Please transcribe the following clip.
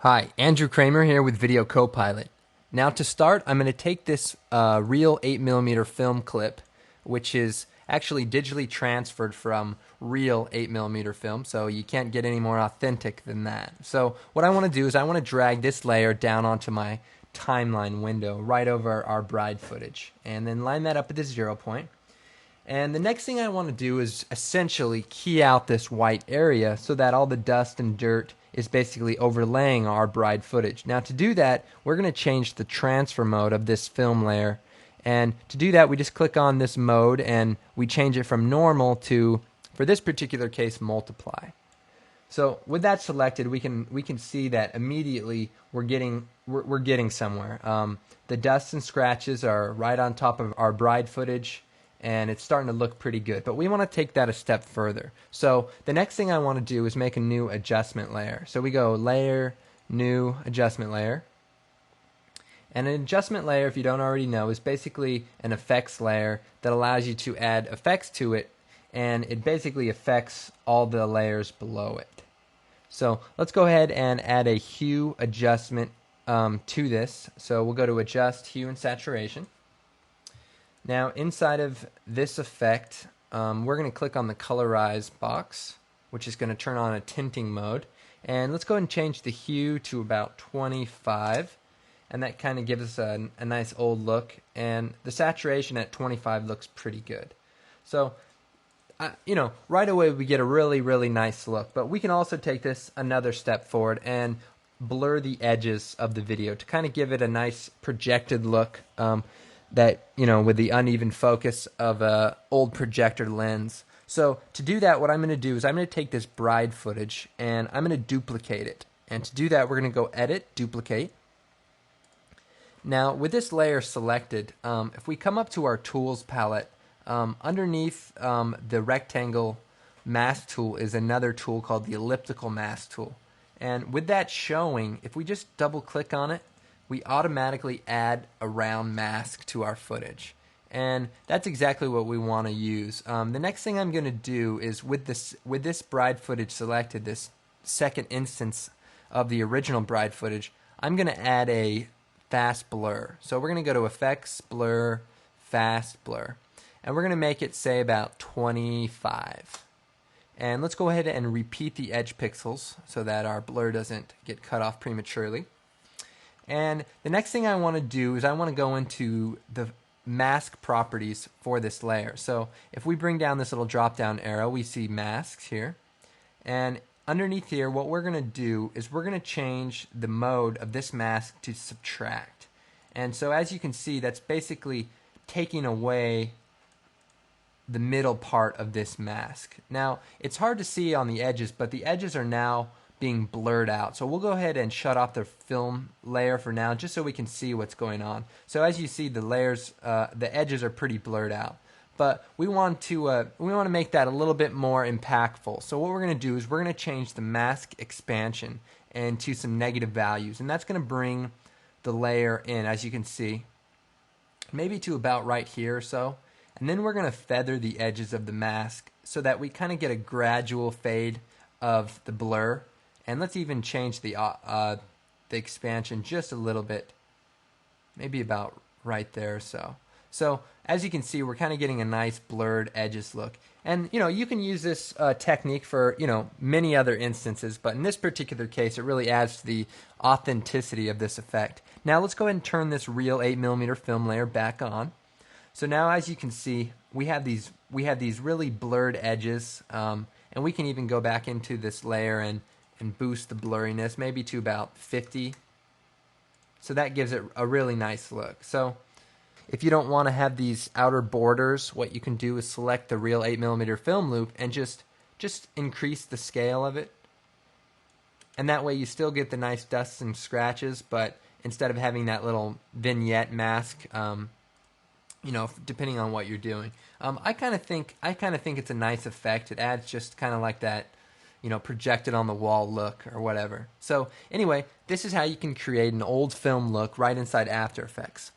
Hi, Andrew Kramer here with Video Copilot. Now to start, I'm going to take this real 8mm film clip, which is actually digitally transferred from real 8mm film, so you can't get any more authentic than that. So what I want to do is I want to drag this layer down onto my timeline window right over our bride footage, and then line that up at the 0 point. And the next thing I want to do is essentially key out this white area so that all the dust and dirt is basically overlaying our bride footage. Now to do that, we're going to change the transfer mode of this film layer. And to do that, we just click on this mode and we change it from normal to, for this particular case, multiply. So with that selected, we can see that immediately we're getting somewhere. The dust and scratches are right on top of our bride footage, and it's starting to look pretty good. But we want to take that a step further. So the next thing I want to do is make a new adjustment layer. So we go Layer, New Adjustment Layer. And an adjustment layer, if you don't already know, is basically an effects layer that allows you to add effects to it, and it basically affects all the layers below it. So let's go ahead and add a hue adjustment to this. So we'll go to Adjust, Hue and Saturation. Now inside of this effect, we're going to click on the Colorize box, which is going to turn on a tinting mode. And let's go ahead and change the hue to about 25. And that kind of gives us a nice old look. And the saturation at 25 looks pretty good. So right away we get a really, really nice look. But we can also take this another step forward and blur the edges of the video to kind of give it a nice projected look that, with the uneven focus of a old projector lens. So to do that, what I'm going to do is I'm going to take this bride footage and I'm going to duplicate it. And to do that, we're going to go Edit, Duplicate. Now with this layer selected, if we come up to our Tools palette, underneath the rectangle mask tool is another tool called the elliptical mask tool. And with that showing, if we just double click on it, we automatically add a round mask to our footage. And that's exactly what we want to use. The next thing I'm going to do is with this bride footage selected, this second instance of the original bride footage, I'm going to add a fast blur. So we're going to go to Effects, Blur, Fast Blur. And we're going to make it, say, about 25. And let's go ahead and repeat the edge pixels so that our blur doesn't get cut off prematurely. And the next thing I want to do is I want to go into the mask properties for this layer. So if we bring down this little drop down arrow, we see masks here. And underneath here, what we're going to do is we're going to change the mode of this mask to subtract. And so as you can see, that's basically taking away the middle part of this mask. Now, it's hard to see on the edges, but the edges are now being blurred out. So we'll go ahead and shut off the film layer for now, just so we can see what's going on. So as you see, the layers, the edges are pretty blurred out. But we want to make that a little bit more impactful. So what we're going to do is we're going to change the mask expansion into some negative values, and that's going to bring the layer in, as you can see, maybe to about right here or so. And then we're going to feather the edges of the mask so that we kind of get a gradual fade of the blur. And let's even change the expansion just a little bit, maybe about right there or so. So as you can see, we're kind of getting a nice blurred edges look. And you can use this technique for many other instances, but in this particular case, it really adds to the authenticity of this effect. Now let's go ahead and turn this real 8mm film layer back on. So now, as you can see, we have these really blurred edges, and we can even go back into this layer and boost the blurriness maybe to about 50. So that gives it a really nice look. So if you don't want to have these outer borders, what you can do is select the real 8mm film loop and just increase the scale of it. And that way you still get the nice dust and scratches, but instead of having that little vignette mask, depending on what you're doing. I kind of think it's a nice effect. It adds just kind of like that, projected on the wall look or whatever. So anyway, this is how you can create an old film look right inside After Effects.